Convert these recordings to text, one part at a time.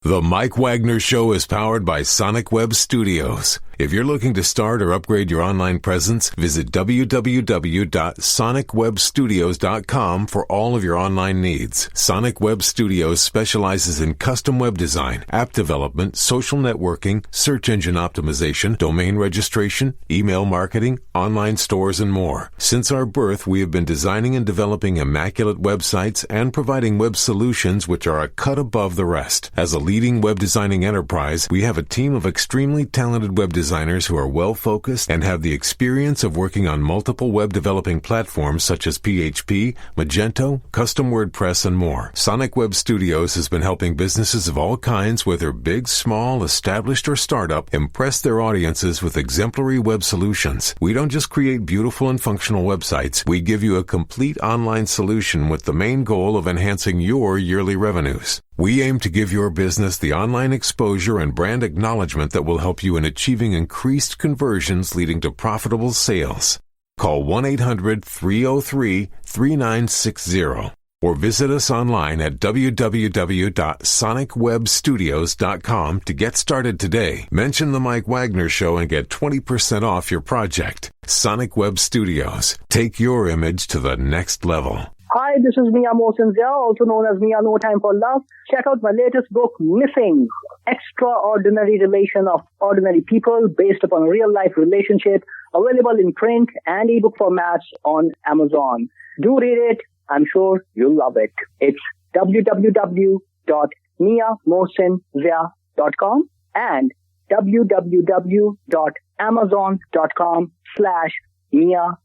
The Mike Wagner Show is powered by Sonic Web Studios. If you're looking to start or upgrade your online presence, visit www.sonicwebstudios.com for all of your online needs. Sonic Web Studios specializes in custom web design, app development, social networking, search engine optimization, domain registration, email marketing, online stores, and more. Since our birth, we have been designing and developing immaculate websites and providing web solutions which are a cut above the rest. As a leading web designing enterprise, we have a team of extremely talented web designers who are well-focused and have the experience of working on multiple web developing platforms such as PHP, Magento, custom WordPress, and more. Sonic Web Studios has been helping businesses of all kinds, whether big, small, established, or startup, impress their audiences with exemplary web solutions. We don't just create beautiful and functional websites. We give you a complete online solution with the main goal of enhancing your yearly revenues. We aim to give your business the online exposure and brand acknowledgement that will help you in achieving increased conversions leading to profitable sales. Call 1-800-303-3960 or visit us online at www.sonicwebstudios.com to get started today. Mention the Mike Wagner Show and get 20% off your project. Sonic Web Studios. Take your image to the next level. Hi, this is Mia Mosinzia, also known as Mia No Time for Love. Check out my latest book, Missing, Extraordinary Relation of Ordinary People, based upon a real-life relationship, available in print and ebook formats on Amazon. Do read it. I'm sure you'll love it. It's www.miamosinzia.com and www.amazon.com/Mia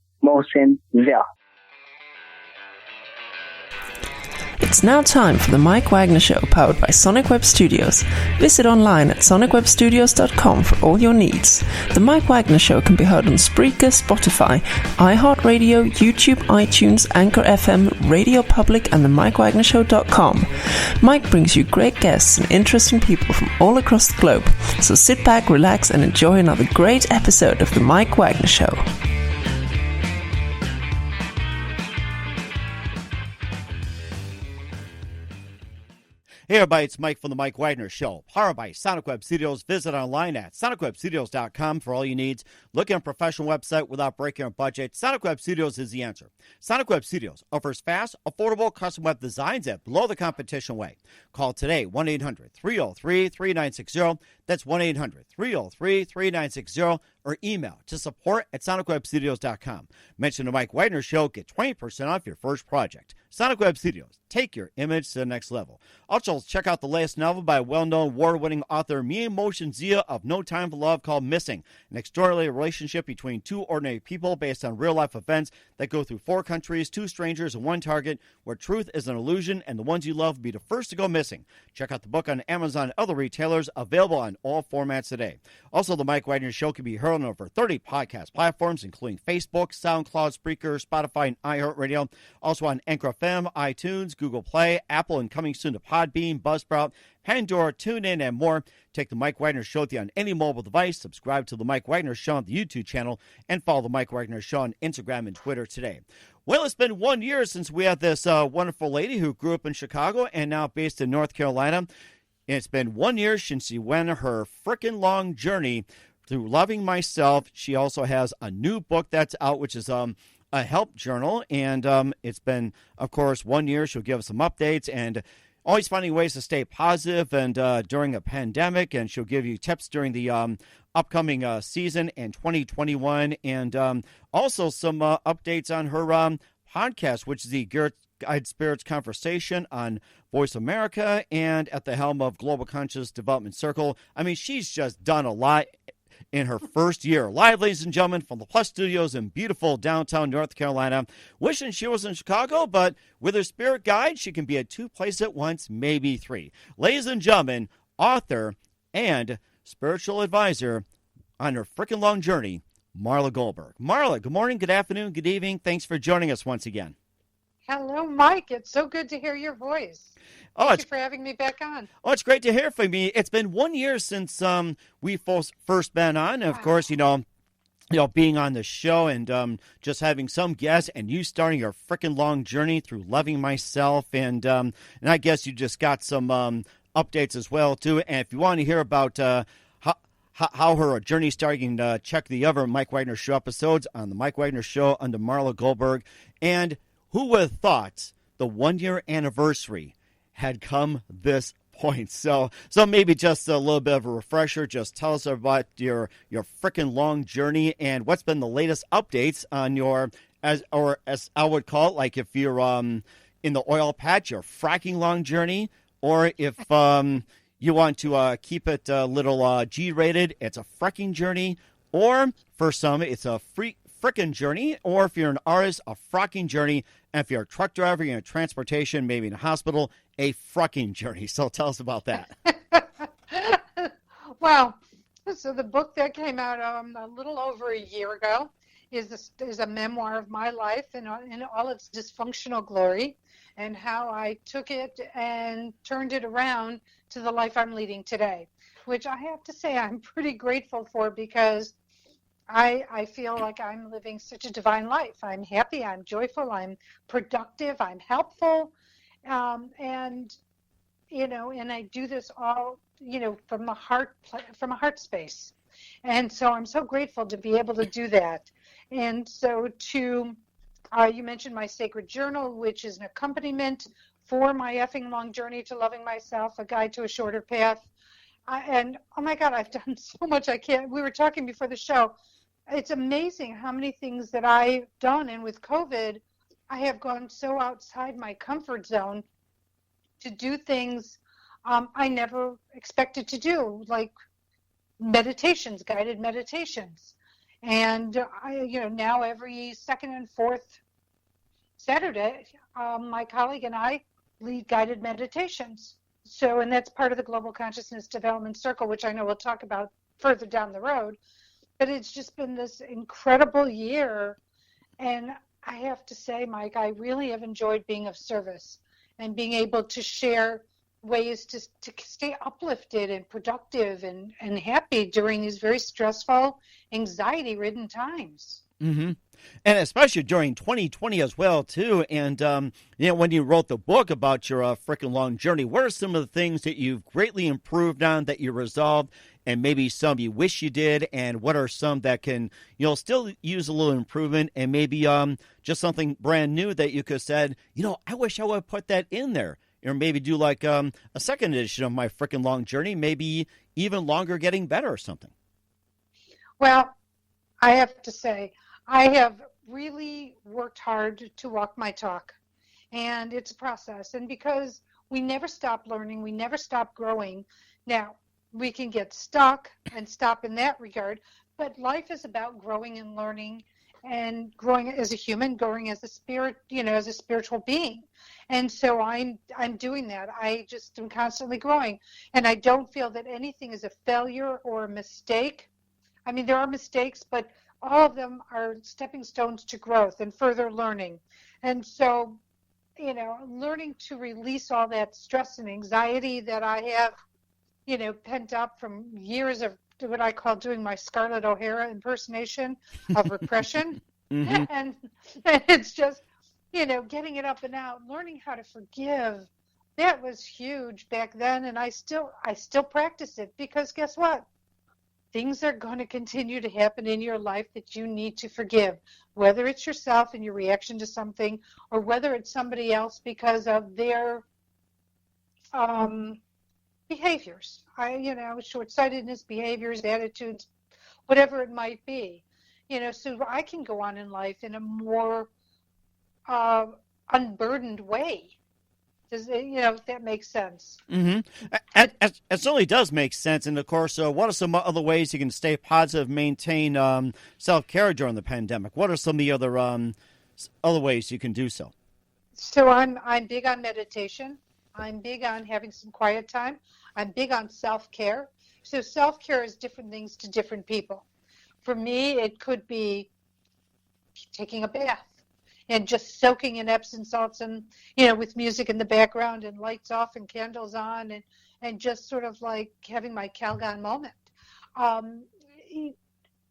It's now time for the Mike Wagner Show, powered by Sonic Web Studios. Visit online at sonicwebstudios.com for all your needs. The Mike Wagner Show can be heard on Spreaker, Spotify, iHeartRadio, YouTube, iTunes, Anchor FM, Radio Public, and the MikeWagnerShow.com. Mike brings you great guests and interesting people from all across the globe. So sit back, relax, and enjoy another great episode of the Mike Wagner Show. Hey everybody, it's Mike from the Mike Wagner Show, powered by Sonic Web Studios. Visit online at sonicwebstudios.com for all your needs. Looking at a professional website without breaking your budget? Sonic Web Studios is the answer. Sonic Web Studios offers fast, affordable, custom web designs at below the competition way. Call today, 1-800-303-3960. That's 1-800-303-3960. Or email to support@sonicwebstudios.com. Mention the Mike Wagner Show, get 20% off your first project. Sonic Web Studios, take your image to the next level. Also, check out the latest novel by well-known award-winning author Mia Mosinzia of No Time for Love, called Missing, an extraordinary relationship between two ordinary people based on real-life events that go through 4 countries, 2 strangers, and 1 target, where truth is an illusion and the ones you love will be the first to go missing. Check out the book on Amazon and other retailers, available on all formats today. Also, the Mike Wagner Show can be heard on over 30 podcast platforms, including Facebook, SoundCloud, Spreaker, Spotify, and iHeartRadio. Also on Anchor FM, iTunes, Google Play, Apple, and coming soon to Podbean, Buzzsprout, Pandora, TuneIn, and more. Take the Mike Wagner Show with you on any mobile device. Subscribe to the Mike Wagner Show on the YouTube channel, and follow the Mike Wagner Show on Instagram and Twitter today. Well, it's been 1 year since we had this wonderful lady who grew up in Chicago and now based in North Carolina. And it's been 1 year since she went her frickin' long journey through loving myself. She also has a new book that's out, which is a help journal. And it's been, of course, 1 year. She'll give us some updates and always finding ways to stay positive and during a pandemic. And she'll give you tips during the upcoming season in 2021. And also some updates on her podcast, which is the Guide Spirits Conversation on Voice America and at the helm of Global Conscious Development Circle. I mean, she's just done a lot in her first year. Live, ladies and gentlemen, from the Plus Studios in beautiful downtown North Carolina. Wishing she was in Chicago, but with her spirit guide, she can be at 2 places at once, maybe 3. Ladies and gentlemen, author and spiritual advisor on her freaking long journey, Marla Golberrg. Marla, good morning, good afternoon, good evening. Thanks for joining us once again. Hello, Mike. It's so good to hear your voice. Thank you for having me back on. Oh, it's great to hear from you. It's been 1 year since we first been on. And of course, you know, being on the show and just having some guests and you starting your freaking long journey through loving myself. And I guess you just got some updates as well, too. And if you want to hear about how her journey started, you can check the other Mike Wagner Show episodes on the Mike Wagner Show under Marla Goldberrg. And who would have thought the 1-year anniversary had come this point? So maybe just a little bit of a refresher. Just tell us about your freaking long journey and what's been the latest updates on your, as I would call it, like if you're in the oil patch, your fracking long journey, or if you want to keep it a little G-rated, it's a fracking journey, or for some, it's a frickin' journey, or if you're an artist, a fracking journey, and if you're a truck driver, you're in transportation, maybe in a hospital, a fracking journey. So tell us about that. Well, so the book that came out a little over a year ago is a memoir of my life in all its dysfunctional glory, and how I took it and turned it around to the life I'm leading today, which I have to say I'm pretty grateful for, because I feel like I'm living such a divine life. I'm happy, I'm joyful, I'm productive, I'm helpful, and I do this all, from a heart space. And so I'm so grateful to be able to do that. And so you mentioned my sacred journal, which is an accompaniment for my effing long journey to loving myself, a guide to a shorter path. And oh my God, I've done so much. We were talking before the show. It's amazing how many things that I've done. And with COVID, I have gone so outside my comfort zone to do things I never expected to do, like meditations, guided meditations. And now every second and fourth Saturday, my colleague and I lead guided meditations. So, and that's part of the Global Consciousness Development Circle, which I know we'll talk about further down the road. But it's just been this incredible year. And I have to say, Mike, I really have enjoyed being of service and being able to share ways to stay uplifted and productive and happy during these very stressful, anxiety-ridden times. Mm-hmm. And especially during 2020 as well, too. And, when you wrote the book about your freaking long journey, what are some of the things that you've greatly improved on, that you resolved, and maybe some you wish you did? And what are some that can, still use a little improvement, and maybe just something brand new that you could have said, I wish I would have put that in there? Or maybe do like a second edition of my freaking long journey, maybe even longer, getting better or something. Well, I have to say, I have really worked hard to walk my talk, and it's a process. And because we never stop learning, we never stop growing. Now, we can get stuck and stop in that regard, but life is about growing and learning, and growing as a human, growing as a spirit, as a spiritual being. And so I'm doing that. I just am constantly growing, and I don't feel that anything is a failure or a mistake. I mean, there are mistakes, but all of them are stepping stones to growth and further learning. And so, learning to release all that stress and anxiety that I have, pent up from years of what I call doing my Scarlett O'Hara impersonation of repression. Mm-hmm. And it's just, getting it up and out, learning how to forgive. That was huge back then, and I still practice it, because guess what? Things are going to continue to happen in your life that you need to forgive, whether it's yourself and your reaction to something, or whether it's somebody else because of their behaviors, short-sightedness, behaviors, attitudes, whatever it might be, so I can go on in life in a more unburdened way. Does it, if that makes sense? Mm-hmm. It certainly does make sense. And of course, what are some other ways you can stay positive, maintain self-care during the pandemic? What are some of the other ways you can do so? So I'm big on meditation. I'm big on having some quiet time. I'm big on self-care. So self-care is different things to different people. For me, it could be taking a bath and just soaking in Epsom salts and, with music in the background and lights off and candles on, and just sort of like having my Calgon moment.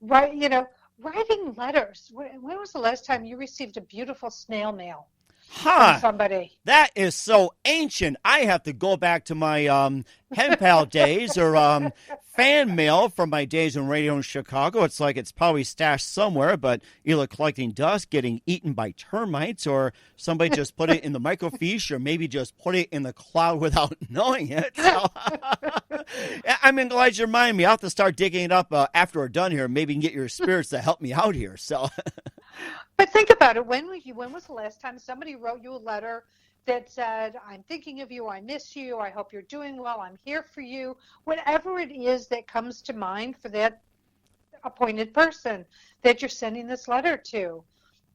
Writing letters. When was the last time you received a beautiful snail mail? from somebody. That is so ancient. I have to go back to my pen pal days or fan mail from my days in radio in Chicago. It's like it's probably stashed somewhere, but either collecting dust, getting eaten by termites, or somebody just put it in the microfiche, or maybe just put it in the cloud without knowing it. So, I'm glad you remind me. I'll have to start digging it up after we're done here. Maybe you can get your spirits to help me out here. So, but think about it. When was the last time somebody wrote you a letter that said, I'm thinking of you, I miss you, I hope you're doing well, I'm here for you, whatever it is that comes to mind for that appointed person that you're sending this letter to.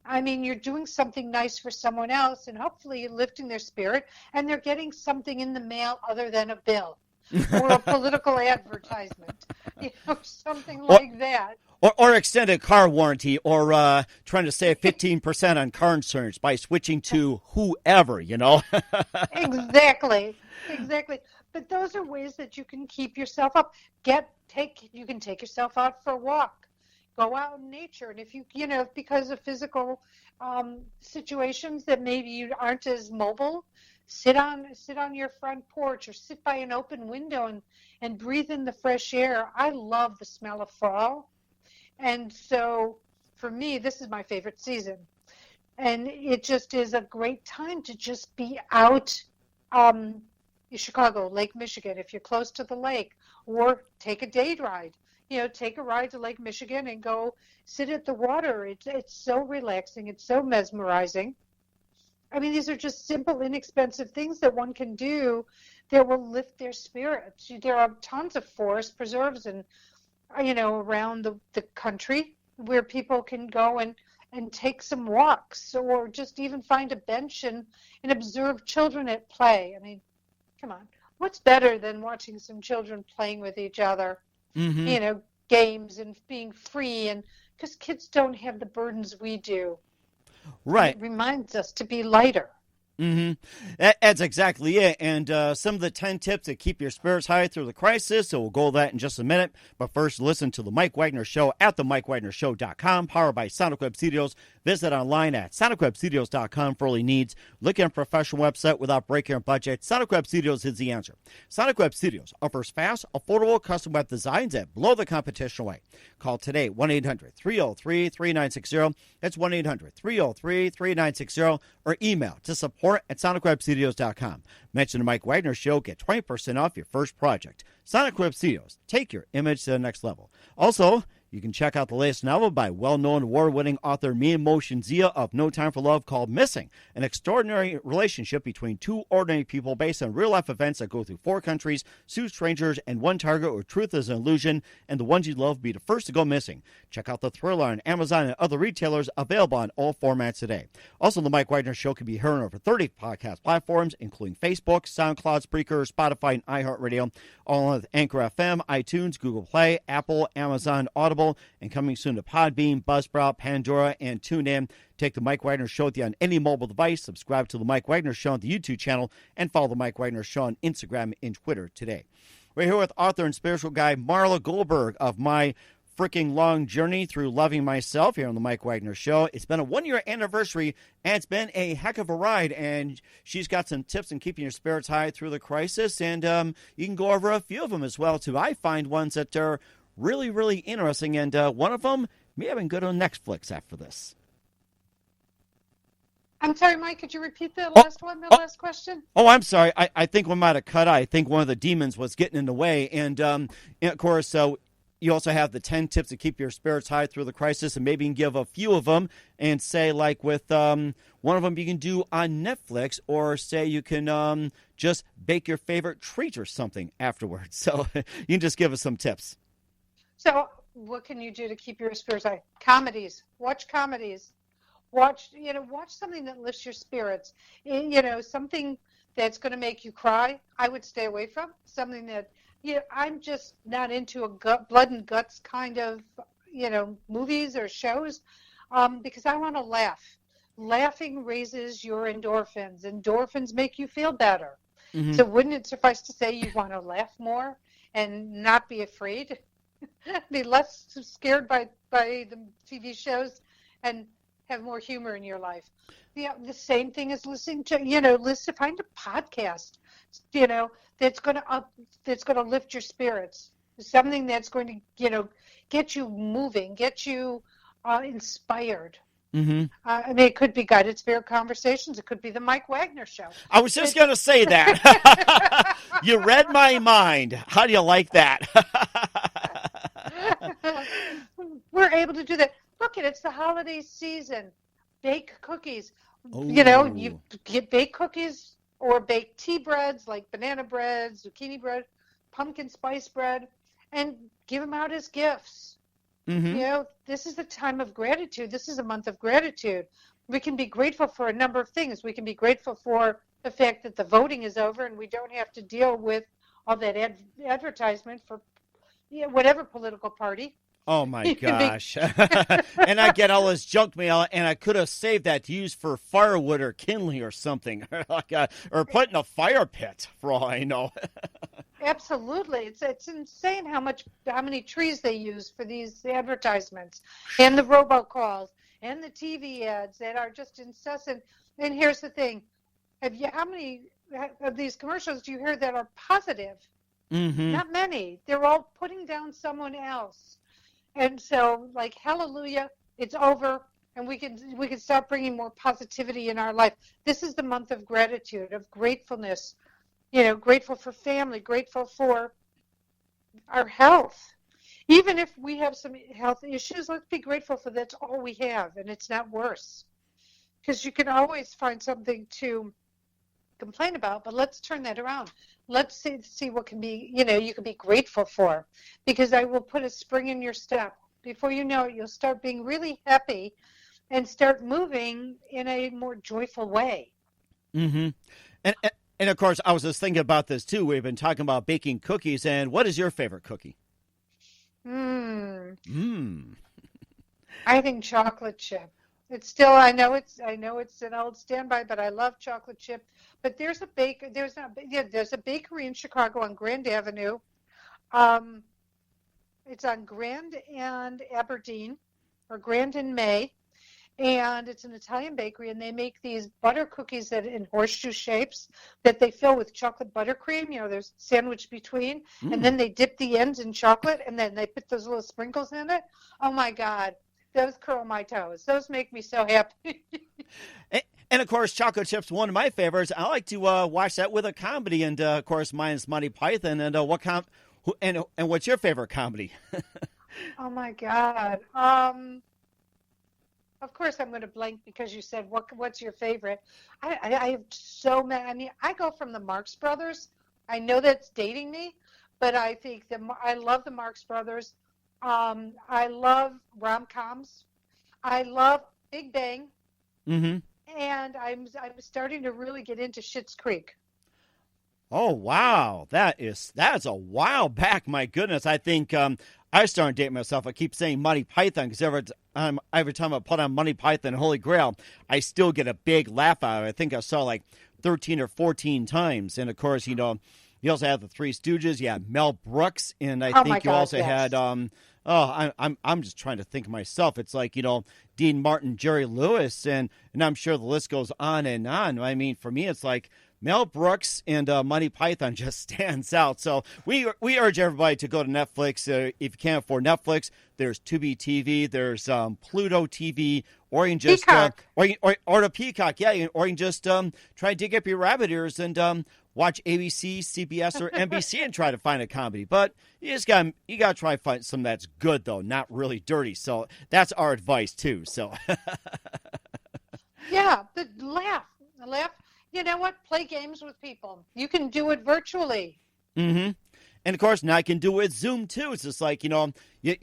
I mean, you're doing something nice for someone else, and hopefully you're lifting their spirit, and they're getting something in the mail other than a bill or a political advertisement, something like that. Or extended car warranty, or trying to save 15% on car insurance by switching to whoever, Exactly. But those are ways that you can keep yourself up. You can take yourself out for a walk. Go out in nature. And if because of physical situations that maybe you aren't as mobile, sit on your front porch or sit by an open window and breathe in the fresh air. I love the smell of fall. And so for me, this is my favorite season. And it just is a great time to just be out in Chicago, Lake Michigan, if you're close to the lake, or take a day ride. Take a ride to Lake Michigan and go sit at the water. It's so relaxing. It's so mesmerizing. I mean, these are just simple, inexpensive things that one can do that will lift their spirits. There are tons of forest preserves and around the country where people can go and take some walks, or just even find a bench and observe children at play. I mean, come on. What's better than watching some children playing with each other, games and being free, and because kids don't have the burdens we do. Right. It reminds us to be lighter. That's exactly it. And some of the 10 tips to keep your spirits high through the crisis. So we'll go over that in just a minute. But first, listen to The Mike Wagner Show at themikewagnershow.com, powered by Sonic Web Studios. Visit online at sonicwebstudios.com for all your needs. Look at a professional website without breaking your budget. Sonic Web Studios is the answer. Sonic Web Studios offers fast, affordable custom web designs that blow the competition away. Call today, 1-800-303-3960. That's 1-800-303-3960. Or email to support@sonicwebstudios.com. Mention the Mike Wagner Show. Get 20% off your first project. Sonic Web Studios. Take your image to the next level. Also, you can check out the latest novel by well-known award-winning author Mia Motion Zia of No Time for Love, called Missing, an extraordinary relationship between two ordinary people based on real-life events that go through 4 countries, 2 strangers, and 1 target where truth is an illusion, and the ones you love be the first to go missing. Check out the thriller on Amazon and other retailers, available on all formats today. Also, The Mike Wagner Show can be heard on over 30 podcast platforms, including Facebook, SoundCloud, Spreaker, Spotify, and iHeartRadio, all on Anchor FM, iTunes, Google Play, Apple, Amazon, Audible, and coming soon to Podbean, Buzzsprout, Pandora, and TuneIn. Take the Mike Wagner Show with you on any mobile device. Subscribe to the Mike Wagner Show on the YouTube channel, and follow the Mike Wagner Show on Instagram and Twitter today. We're here with author and spiritual guide Marla Golberrg of My Freaking Long Journey Through Loving Myself here on the Mike Wagner Show. It's been a 1-year anniversary, and it's been a heck of a ride, and she's got some tips in keeping your spirits high through the crisis, and you can go over a few of them as well, too. I find ones that are really, really interesting, and one of them may have been good on Netflix after this. I'm sorry, Mike, could you repeat the last last question? Oh, I'm sorry. I think we might have cut out. I think one of the demons was getting in the way, and of course, you also have the 10 tips to keep your spirits high through the crisis, and maybe you can give a few of them, and say, like with one of them you can do on Netflix, or say you can just bake your favorite treat or something afterwards. So you can just give us some tips. So what can you do to keep your spirits high? Comedies. Watch comedies. Watch something that lifts your spirits. Something that's going to make you cry, I would stay away from. Something that, I'm just not into a blood and guts kind of, movies or shows, because I want to laugh. Laughing raises your endorphins. Endorphins make you feel better. Mm-hmm. So wouldn't it suffice to say you want to laugh more and not be afraid? Be less scared by the TV shows and have more humor in your life. The same thing as listening to, find a podcast, that's going to lift your spirits. Something that's going to, get you moving, get you inspired. Mm-hmm. I mean, it could be Guided Spirit Conversations. It could be the Mike Wagner Show. I was just going to say that. You read my mind. How do you like that? We're able to do that. Look, it's the holiday season. Bake cookies. Ooh. You get baked cookies or baked tea breads like banana bread, zucchini bread, pumpkin spice bread, and give them out as gifts. Mm-hmm. This is the time of gratitude. This is a month of gratitude. We can be grateful for a number of things. We can be grateful for the fact that the voting is over and we don't have to deal with all that advertisement for whatever political party. Oh, my gosh. And I get all this junk mail, and I could have saved that to use for firewood or kindling or something, or put in a fire pit, for all I know. Absolutely. It's insane how many trees they use for these advertisements and the robocalls and the TV ads that are just incessant. And here's the thing. How many of these commercials do you hear that are positive? Mm-hmm. Not many. They're all putting down someone else. And so, hallelujah, it's over, and we can start bringing more positivity in our life. This is the month of gratitude, of gratefulness. Grateful for family, grateful for our health. Even if we have some health issues, let's be grateful for that's all we have, and it's not worse. Because you can always find something to complain about, but let's turn that around. Let's see what can be, you can be grateful for. Because I will put a spring in your step. Before you know it, you'll start being really happy and start moving in a more joyful way. Mm-hmm. And of course, I was just thinking about this, too. We've been talking about baking cookies, and what is your favorite cookie? I think chocolate chip. It's still, I know it's an old standby, but I love chocolate chip. But there's a bakery in Chicago on Grand Avenue. It's on Grand and Aberdeen, or Grand and May. And it's an Italian bakery, and they make these butter cookies that in horseshoe shapes that they fill with chocolate buttercream. There's sandwich between, and then they dip the ends in chocolate, and then they put those little sprinkles in it. Oh, my God. Those curl my toes. Those make me so happy. And, of course, chocolate chips, one of my favorites. I like to watch that with a comedy, and, of course, mine is Monty Python. And and what's your favorite comedy? Oh, my God. Of course, I'm going to blank because you said, what's your favorite? I have so many. I mean, I go from the Marx Brothers. I know that's dating me, but I think I love the Marx Brothers. I love rom-coms. I love Big Bang. Mm-hmm. And I'm starting to really get into Schitt's Creek. Oh, wow. That's a while back. My goodness. I think I started dating myself. I keep saying Monty Python because every time I put on Monty Python Holy Grail, I still get a big laugh out of it. I think I saw like 13 or 14 times. And, of course, you also had the Three Stooges. You had Mel Brooks. And I think you also had I'm just trying to think of myself. It's like, Dean Martin, Jerry Lewis, and I'm sure the list goes on and on. I mean, for me, it's like Mel Brooks and Monty Python just stands out. So we urge everybody to go to Netflix. If you can't afford Netflix, there's Tubi TV, there's Pluto TV, or you can just or the Peacock, yeah, or you can just try to dig up your rabbit ears and watch ABC, CBS, or NBC and try to find a comedy. But you gotta try to find some that's good though, not really dirty. So that's our advice too. So yeah, laugh. You know what? Play games with people. You can do it virtually. Mm-hmm. And, of course, now I can do it with Zoom, too. It's just like, you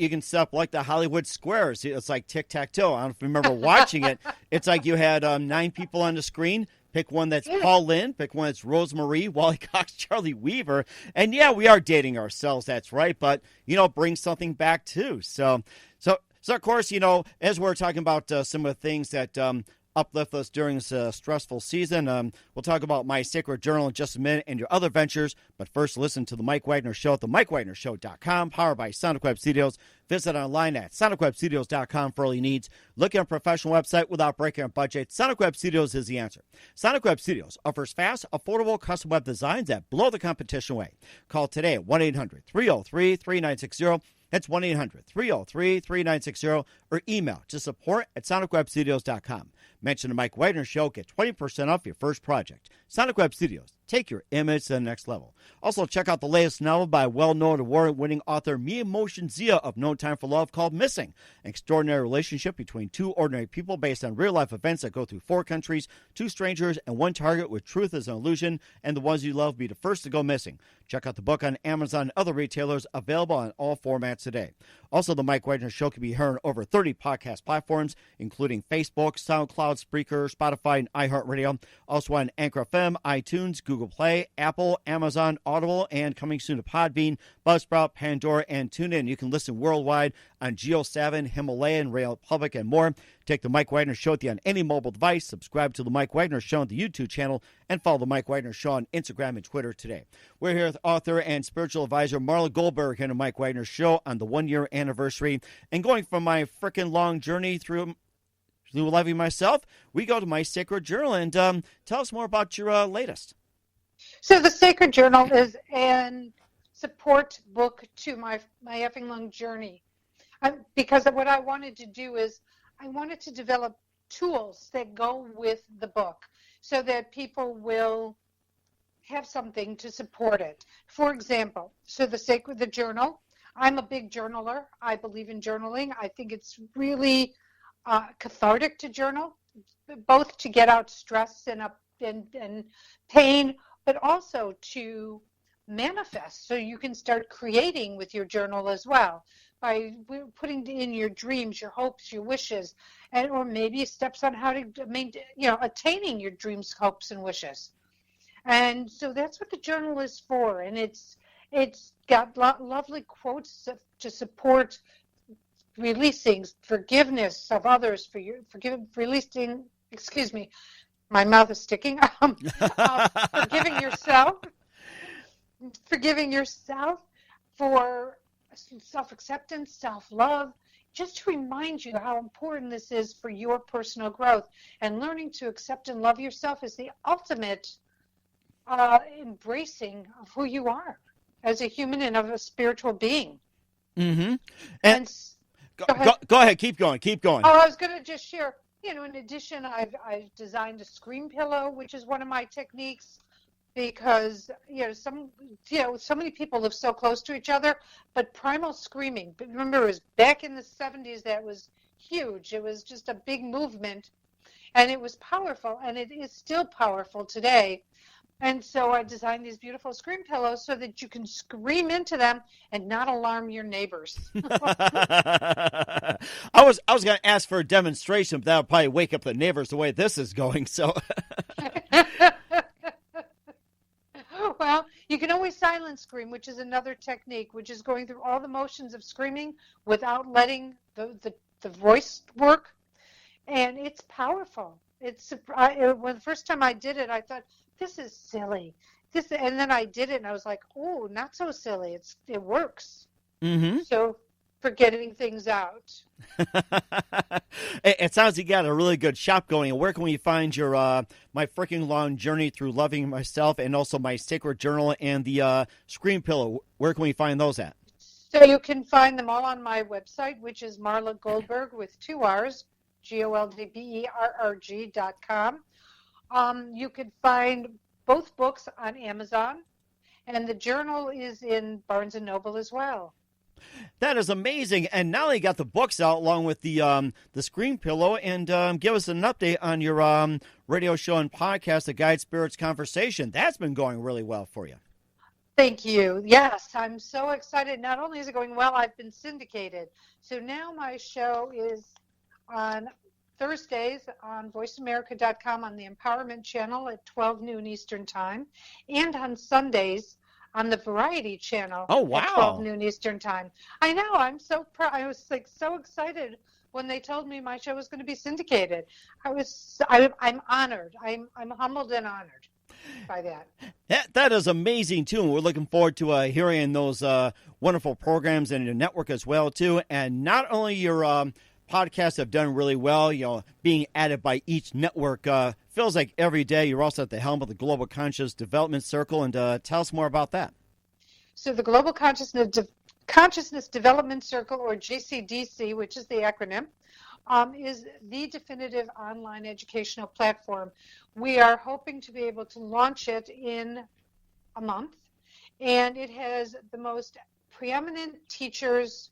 can set up like the Hollywood Squares. It's like tic-tac-toe. I don't know if you remember watching it. It's like you had 9 people on the screen. Pick one that's Paul Lynn. Pick one that's Rosemarie, Wally Cox, Charlie Weaver. And, yeah, we are dating ourselves. That's right. But, bring something back, too. So of course, as we're talking about some of the things that uplift us during this stressful season. We'll talk about My Sacred Journal in just a minute and your other ventures. But first, listen to The Mike Wagner Show at themikewagnershow.com, powered by Sonic Web Studios. Visit online at sonicwebstudios.com for all your needs. Looking at a professional website without breaking a budget? Sonic Web Studios is the answer. Sonic Web Studios offers fast, affordable custom web designs that blow the competition away. Call today at 1-800-303-3960. That's 1-800-303-3960, or email to support@sonicwebstudios.com. Mention the Mike Wagner Show. Get 20% off your first project. Sonic Web Studios. Take your image to the next level. Also, check out the latest novel by well-known award-winning author Mia Motion Zia of No Time for Love, called Missing, an extraordinary relationship between two ordinary people based on real-life events that go through 4 countries, 2 strangers, and 1 target with truth as an illusion, and the ones you love be the first to go missing. Check out the book on Amazon and other retailers, available on all formats today. Also, the Mike Wagner Show can be heard on over 30 podcast platforms, including Facebook, SoundCloud, Spreaker, Spotify, and iHeartRadio. Also on Anchor FM, iTunes, Google Play, Apple, Amazon, Audible, and coming soon to Podbean, Buzzsprout, Pandora, and TuneIn. You can listen worldwide on Geo7, Himalayan, Radio Public, and more. Take the Mike Wagner Show with you on any mobile device. Subscribe to the Mike Wagner Show on the YouTube channel, and follow the Mike Wagner Show on Instagram and Twitter today. We're here with author and spiritual advisor Marla Goldberrg here on the Mike Wagner Show on the 1-year anniversary. And going from my freaking long journey through loving myself, we go to My Sacred Journal. And tell us more about your latest. So the Sacred Journal is a support book to my effing long journey. Because what I wanted to do is I wanted to develop tools that go with the book so that people will have something to support it. For example, so the journal, I'm a big journaler. I believe in journaling. I think it's really cathartic to journal, both to get out stress and pain, but also to manifest, so you can start creating with your journal as well, by putting in your dreams, your hopes, your wishes, and or maybe steps on how to attaining your dreams, hopes, and wishes. And so that's what the journal is for. And it's got lovely quotes to support releasing forgiveness of others, releasing. Excuse me, my mouth is sticking. Forgiving yourself for self-acceptance, self-love, just to remind you how important this is for your personal growth. And learning to accept and love yourself is the ultimate embracing of who you are as a human and of a spiritual being. Mm-hmm. And go ahead, keep going. Oh, I was going to just share, in addition, I've designed a scream pillow, which is one of my techniques, because so many people live so close to each other, but primal screaming, but remember, it was back in the 70s, that was huge. It was just a big movement, and it was powerful, and it is still powerful today. And so I designed these beautiful scream pillows so that you can scream into them and not alarm your neighbors. I was going to ask for a demonstration, but that would probably wake up the neighbors the way this is going. So, well, you can always silent scream, which is another technique, which is going through all the motions of screaming without letting the voice work, and it's powerful. When the first time I did it, I thought, this is silly. And then I did it, and I was like, oh, not so silly. It works. Mm-hmm. So for getting things out. It sounds like you got a really good shop going. Where can we find your My Freaking Long Journey Through Loving Myself, and also My Sacred Journal and the Scream Pillow? Where can we find those at? So you can find them all on my website, which is Marla Goldberrg with 2 R's, GOLDBERRG.com. You can find both books on Amazon, and the journal is in Barnes & Noble as well. That is amazing. And now you got the books out along with the screen pillow. And give us an update on your radio show and podcast, The Guide Spirits Conversation. That's been going really well for you. Thank you. Yes, I'm so excited. Not only is it going well, I've been syndicated. So now my show is on Thursdays on voiceamerica.com on the Empowerment Channel at 12 noon Eastern Time, and on Sundays on the Variety Channel at 12 noon Eastern Time. I know. I'm so proud. I was so excited when they told me my show was going to be syndicated. I'm honored. I'm humbled and honored by that. That is amazing, too. And we're looking forward to hearing those wonderful programs and your network as well, too. And not only your podcasts have done really well, being added by each network feels like every day you're also at the helm of the Global Conscious Development Circle. And tell us more about that. So the Global Consciousness Development Circle, or GCDC, which is the acronym, is the definitive online educational platform. We are hoping to be able to launch it in a month, and it has the most preeminent teachers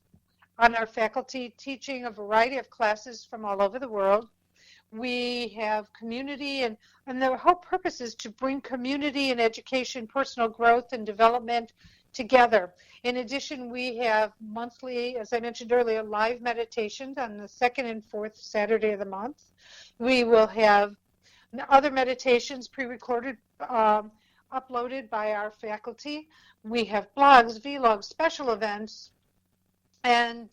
on our faculty teaching a variety of classes from all over the world. We have community, and the whole purpose is to bring community and education, personal growth and development together. In addition, we have monthly, as I mentioned earlier, live meditations on the second and fourth Saturday of the month. We will have other meditations pre-recorded, uploaded by our faculty. We have blogs, vlogs, special events, and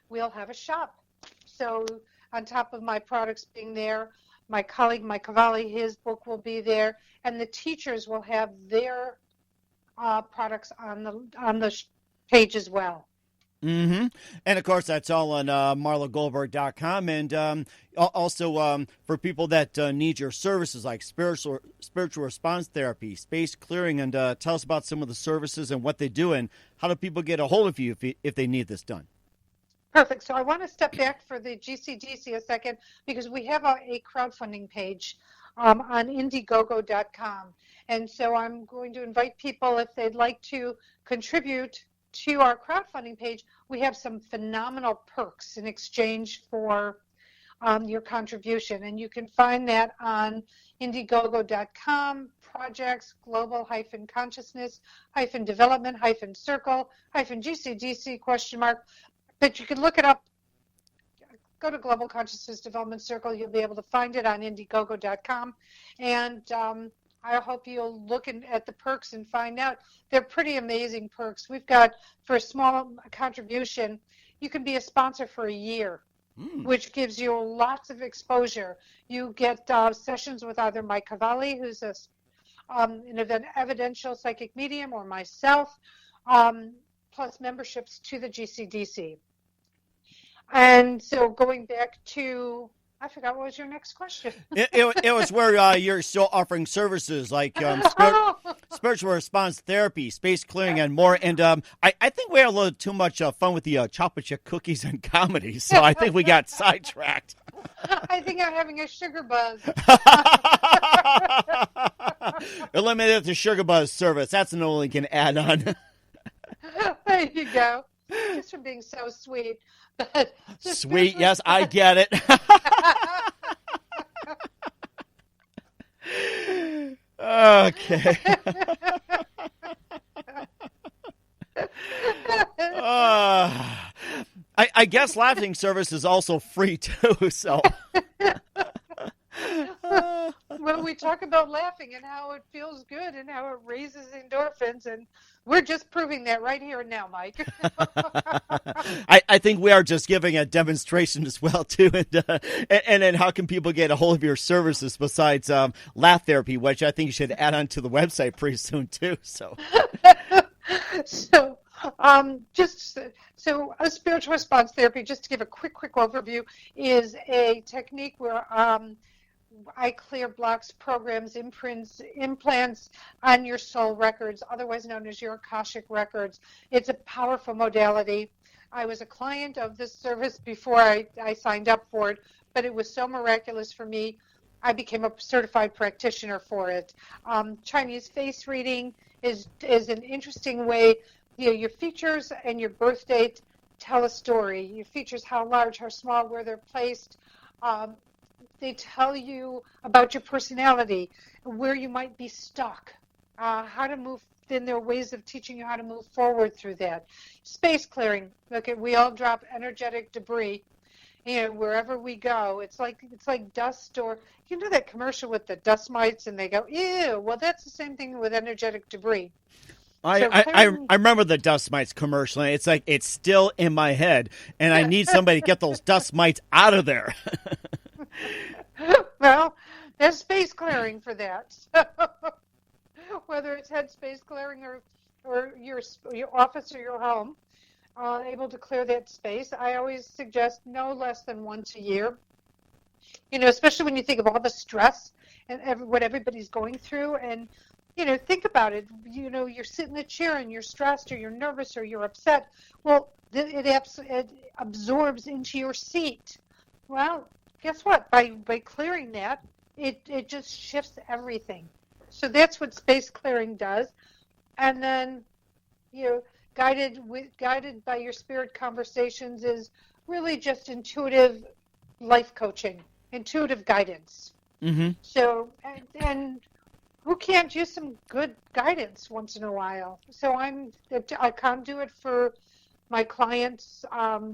we'll have a shop. So on top of my products being there, my colleague Mike Cavalli, his book will be there, and the teachers will have their products on the page as well. Mm-hmm. And, of course, that's all on marlagoldberrg.com. And also for people that need your services like spiritual response therapy, space clearing, and tell us about some of the services and what they do and how do people get a hold of you if they need this done. Perfect. So I want to step back for the GCDC a second because we have a crowdfunding page on Indiegogo.com. And so I'm going to invite people, if they'd like to contribute to our crowdfunding page. We have some phenomenal perks in exchange for your contribution. And you can find that on Indiegogo.com, projects, global-consciousness-development-circle, GCDC, ? But you can look it up. Go to Global Consciousness Development Circle. You'll be able to find it on Indiegogo.com. And I hope you'll look at the perks and find out. They're pretty amazing perks. We've got, for a small contribution, you can be a sponsor for a year, which gives you lots of exposure. You get sessions with either Mike Cavalli, who's an evidential psychic medium, or myself, plus memberships to the GCDC. And so going back to, I forgot, what was your next question? It was where you're still offering services like spiritual response therapy, space clearing, and more. And I think we had a little too much fun with the chocolate chip cookies and comedy, so I think we got sidetracked. I think I'm having a sugar buzz. Eliminate the sugar buzz service. That's an only can add on. There you go. Just for being so sweet. Sweet, yes, I get it. Okay. I guess laughing service is also free too, so. Well, we talk about laughing and how it feels good and how it raises endorphins, and we're just proving that right here and now, Mike. I think we are just giving a demonstration as well, too. And then how can people get a hold of your services besides laugh therapy, which I think you should add on to the website pretty soon, too. So So a spiritual response therapy, just to give a quick overview, is a technique where I clear blocks, programs, imprints, implants on your soul records, otherwise known as your Akashic records. It's a powerful modality. I was a client of this service before I signed up for it, but it was so miraculous for me, I became a certified practitioner for it. Chinese face reading is an interesting way. Your features and your birth date tell a story. Your features, how large, how small, where they're placed. They tell you about your personality, where you might be stuck, how to move. Then there are ways of teaching you how to move forward through that. Space clearing. Look, we all drop energetic debris. Wherever we go, it's like dust, or you know that commercial with the dust mites, and they go, ew. Well, that's the same thing with energetic debris. I remember the dust mites commercial, and it's like it's still in my head, and I need somebody to get those dust mites out of there. Well, there's space clearing for that. Whether it's head space clearing or your office or your home, able to clear that space. I always suggest no less than once a year. Especially when you think of all the stress and what everybody's going through, and think about it. You're sitting in a chair and you're stressed or you're nervous or you're upset. Well, it absorbs into your seat. Well, guess what? By clearing that, it just shifts everything. So that's what space clearing does. And then, guided by your spirit conversations is really just intuitive life coaching, intuitive guidance. Mm-hmm. So, and who can't use some good guidance once in a while? So I conduit for my clients'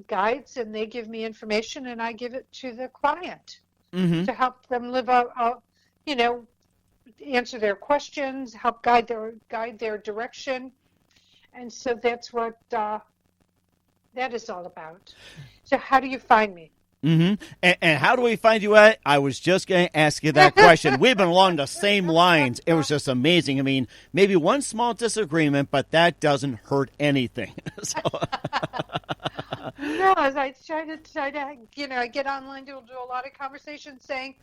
guides, and they give me information, and I give it to the client to help them live out, answer their questions, help guide their direction. And so that's what that is all about. So how do you find me? Mm-hmm. And how do we find you at? I was just going to ask you that question. We've been along the same lines. It was just amazing. I mean, maybe one small disagreement, but that doesn't hurt anything. So. No, as I try to, I get online to do a lot of conversations saying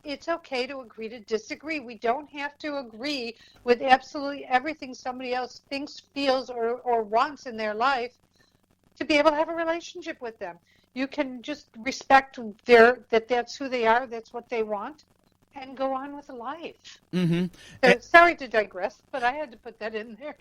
it's okay to agree to disagree. We don't have to agree with absolutely everything somebody else thinks, feels, or wants in their life to be able to have a relationship with them. You can just respect that's who they are, that's what they want, and go on with life. Mm-hmm. So, sorry to digress, but I had to put that in there.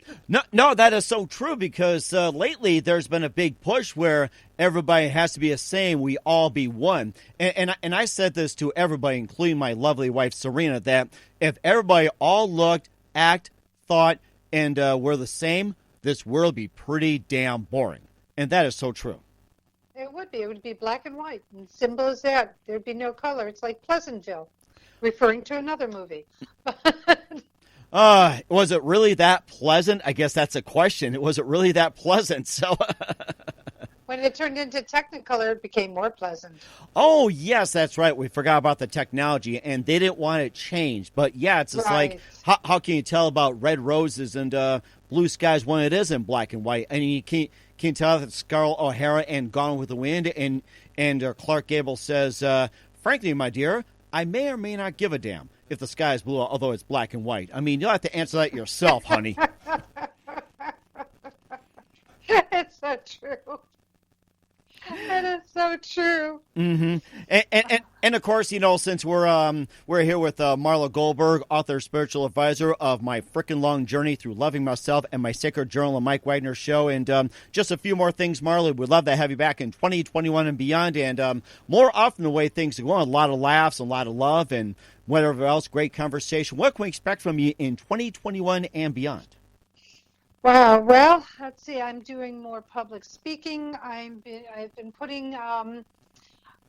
No, that is so true, because lately there's been a big push where everybody has to be the same. We all be one. And I said this to everybody, including my lovely wife, Serena, that if everybody all looked, act, thought, and were the same, this world would be pretty damn boring. And that is so true. It would be. It would be black and white. And simple as that. There'd be no color. It's like Pleasantville, referring to another movie. Was it really that pleasant? I guess that's a question. Was it really that pleasant? So when it turned into Technicolor, it became more pleasant. Oh, yes, that's right. We forgot about the technology, and they didn't want it changed. But, yeah, it's just right. like, how can you tell about red roses and blue skies when it is in black and white? And you can tell that Scarlett O'Hara and Gone with the Wind and Clark Gable says, frankly, my dear, I may or may not give a damn if the sky is blue, although it's black and white. I mean, you'll have to answer that yourself, honey. It's so true. That is so true. Mm-hmm. And of course, since we're here with Marla Goldberrg, author, spiritual advisor of My Frickin' Long Journey Through Loving Myself and My Sacred Journal, and Mike Wagner Show, and just a few more things, Marla. We'd love to have you back in 2021 and beyond, and more often the way things are going, a lot of laughs, a lot of love, and whatever else, great conversation. What can we expect from you in 2021 and beyond? Wow. Well, let's see. I'm doing more public speaking. I've been putting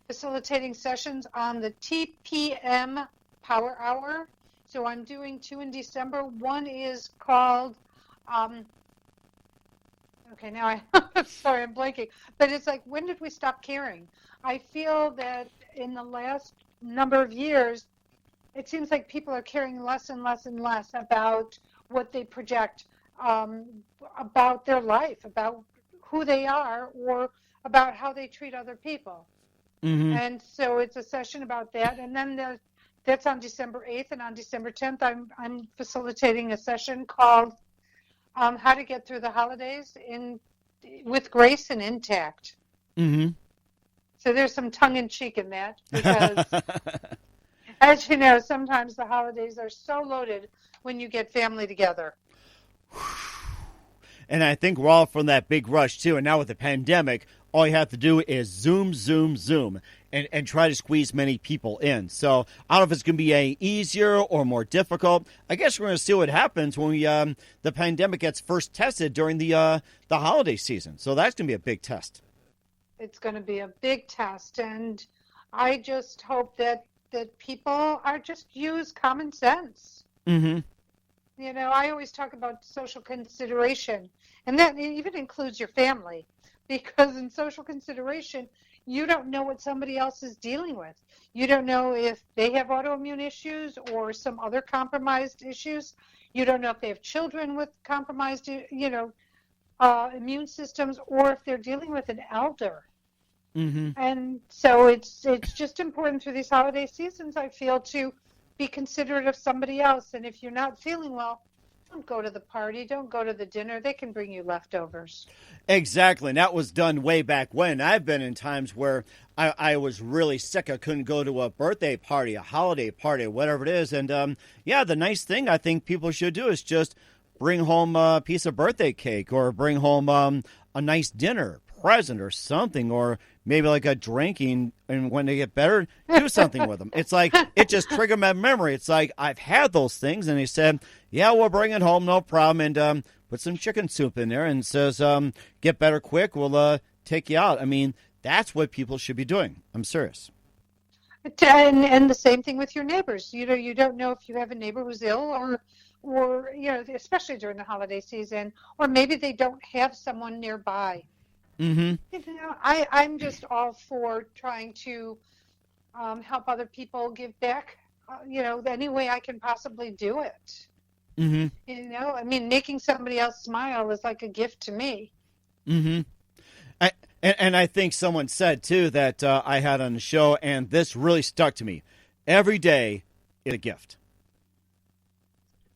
facilitating sessions on the TPM Power Hour. So I'm doing 2 in December. One is called. Okay, now sorry, I'm blanking. But it's like, when did we stop caring? I feel that in the last number of years, it seems like people are caring less and less and less about what they project. About their life, about who they are, or about how they treat other people. Mm-hmm. And so it's a session about that. And then that's on December 8th, and on December 10th, I'm facilitating a session called How to Get Through the Holidays with Grace and Intact. Mm-hmm. So there's some tongue-in-cheek in that, because as you know, sometimes the holidays are so loaded when you get family together. And I think we're all from that big rush, too. And now with the pandemic, all you have to do is zoom, and try to squeeze many people in. So I don't know if it's going to be easier or more difficult. I guess we're going to see what happens when the pandemic gets first tested during the holiday season. So that's going to be a big test. It's going to be a big test. And I just hope that people are just use common sense. Mm-hmm. I always talk about social consideration, and that even includes your family, because in social consideration, you don't know what somebody else is dealing with. You don't know if they have autoimmune issues or some other compromised issues. You don't know if they have children with compromised, immune systems, or if they're dealing with an elder. Mm-hmm. And so it's just important through these holiday seasons, I feel, to be considerate of somebody else. And if you're not feeling well, don't go to the party. Don't go to the dinner. They can bring you leftovers. Exactly. And that was done way back when. I've been in times where I was really sick. I couldn't go to a birthday party, a holiday party, whatever it is. And, the nice thing I think people should do is just bring home a piece of birthday cake, or bring home a nice dinner, present or something, or maybe like a drinking, and when they get better, do something with them. It's like, it just triggered my memory. It's like, I've had those things, and he said, yeah, we'll bring it home, no problem, and put some chicken soup in there, and says, get better quick, we'll take you out. I mean, that's what people should be doing. I'm serious. And the same thing with your neighbors. You don't know if you have a neighbor who's ill, or especially during the holiday season, or maybe they don't have someone nearby. Mm-hmm. I'm just all for trying to help other people give back, any way I can possibly do it. Mm-hmm. Making somebody else smile is like a gift to me. Mm-hmm. And I think someone said, too, that I had on the show, and this really stuck to me. Every day is a gift.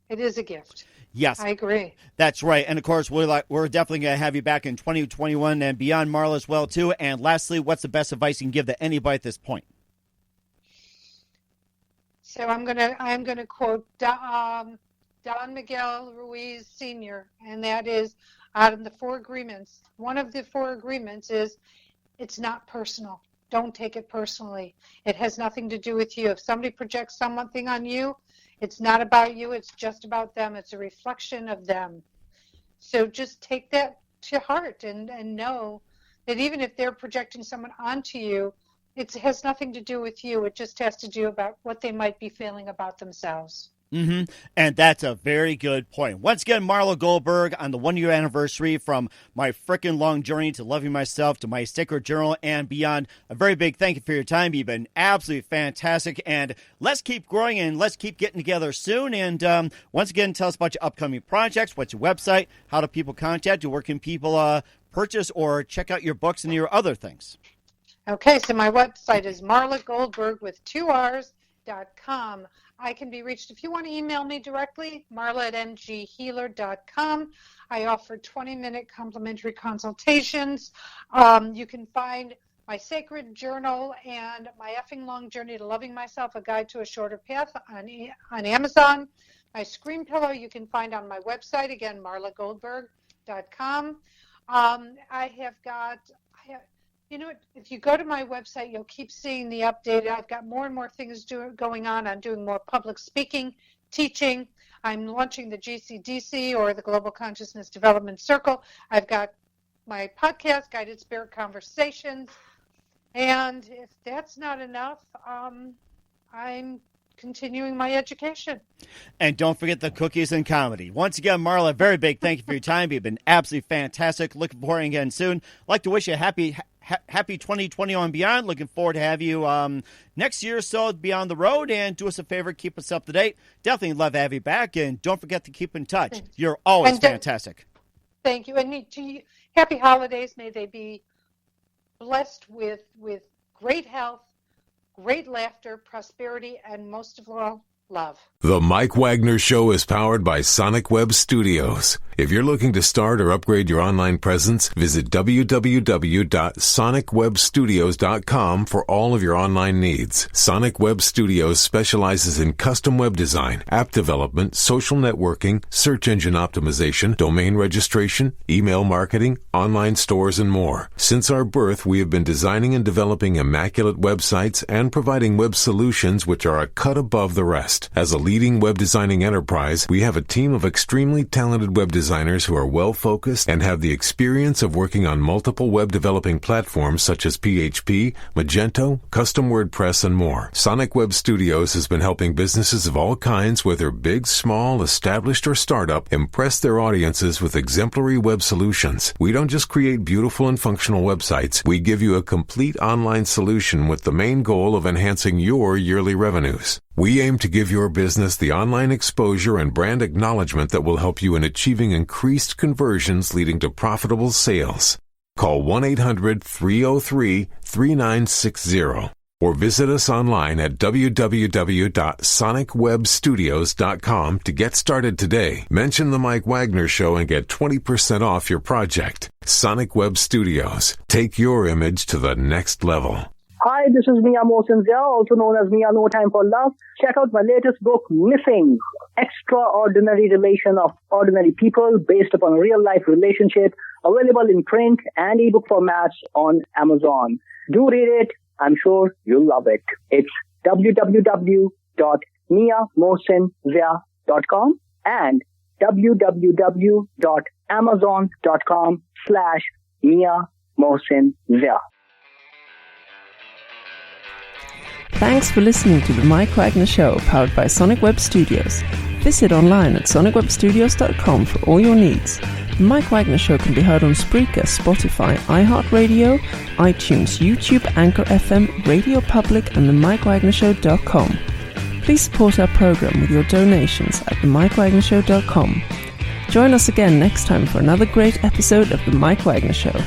It is a gift. Yes. I agree. That's right. And, of course, we're definitely going to have you back in 2021 and beyond, Marla, as well, too. And lastly, what's the best advice you can give to anybody at this point? So I'm gonna quote Don Miguel Ruiz Sr., and that is, out of the 4 agreements, one of the 4 agreements is, it's not personal. Don't take it personally. It has nothing to do with you. If somebody projects something on you, it's not about you. It's just about them. It's a reflection of them. So just take that to heart and know that even if they're projecting someone onto you, it has nothing to do with you. It just has to do about what they might be feeling about themselves. Mm-hmm. And that's a very good point. Once again, Marla Goldberrg on the 1-year anniversary from my frickin' long journey to loving myself, to my sacred journal and beyond. A very big thank you for your time. You've been absolutely fantastic. And let's keep growing, and let's keep getting together soon. And once again, tell us about your upcoming projects. What's your website? How do people contact you? Where can people purchase or check out your books and your other things? Okay, so my website is Marla Goldberrg with 2 R's.com. I can be reached if you want to email me directly, marla@mghealer.com. I offer 20-minute complimentary consultations. You can find my sacred journal and my effing long journey to loving myself, a guide to a shorter path, on Amazon. My screen pillow you can find on my website, again, marlagoldberg.com. If you go to my website, you'll keep seeing the update. I've got more and more things going on. I'm doing more public speaking, teaching. I'm launching the GCDC, or the Global Consciousness Development Circle. I've got my podcast, Guided Spirit Conversations. And if that's not enough, I'm continuing my education. And don't forget the cookies and comedy. Once again, Marla, very big thank you for your time. You've been absolutely fantastic. Looking forward to again soon. I'd like to wish you a happy 2020 and beyond. Looking forward to have you next year or so be on the road, and do us a favor, keep us up to date. Definitely love to have you back, and don't forget to keep in touch. You're always fantastic. Thank you. And to you, happy holidays. May they be blessed with great health, great laughter, prosperity, and most of all, love. The Mike Wagner Show is powered by Sonic Web Studios. If you're looking to start or upgrade your online presence, visit www.sonicwebstudios.com for all of your online needs. Sonic Web Studios specializes in custom web design, app development, social networking, search engine optimization, domain registration, email marketing, online stores, and more. Since our birth, we have been designing and developing immaculate websites and providing web solutions which are a cut above the rest. fast. As a leading web designing enterprise, we have a team of extremely talented web designers who are well-focused and have the experience of working on multiple web developing platforms such as PHP, Magento, Custom WordPress, and more. Sonic Web Studios has been helping businesses of all kinds, whether big, small, established, or startup, impress their audiences with exemplary web solutions. We don't just create beautiful and functional websites. We give you a complete online solution with the main goal of enhancing your yearly revenues. We aim to give your business the online exposure and brand acknowledgement that will help you in achieving increased conversions leading to profitable sales. Call 1-800-303-3960 or visit us online at www.sonicwebstudios.com to get started today. Mention the Mike Wagner Show and get 20% off your project. Sonic Web Studios. Take your image to the next level. Hi, this is Mia Mohsin Zia, also known as Mia No Time for Love. Check out my latest book, Missing, Extraordinary Relation of Ordinary People based upon a real-life relationship, available in print and ebook formats on Amazon. Do read it. I'm sure you'll love it. It's www.miamohsinzia.com and www.amazon.com/Mia Mohsin Zia. Thanks for listening to the Mike Wagner Show, powered by Sonic Web Studios. Visit online at sonicwebstudios.com for all your needs. The Mike Wagner Show can be heard on Spreaker, Spotify, iHeartRadio, iTunes, YouTube, Anchor FM, Radio Public, and themikewagnershow.com. Please support our program with your donations at themikewagnershow.com. Join us again next time for another great episode of The Mike Wagner Show.